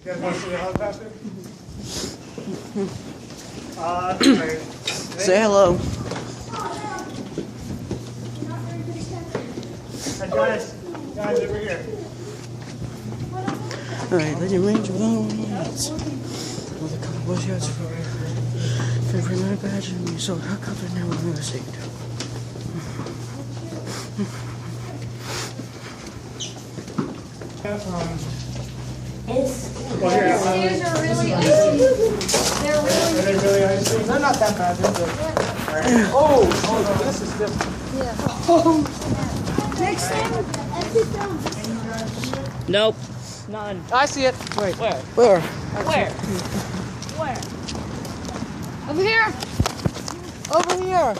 You guys want to see the helicopter? Say hello. Hey guys over here. Alright, let it range with all lights. With a couple Boy Scouts for every night badge and we sold helicopter now we're gonna see. Well, here, Stairs are really icy. They're are really. they really icy? They're not that bad. They're good. Oh, no, this is different. Next time. Nope. None. I see it. Wait. Where? Where? Over here. Over here.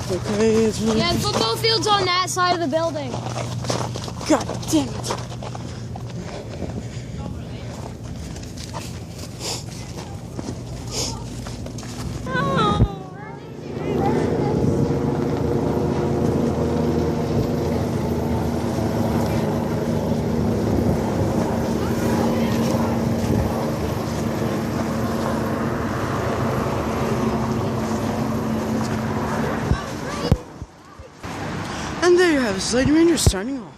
Okay, it's really Yeah, the football field's on that side of the building. God damn it. And there you have it, Lady Ranger signing off.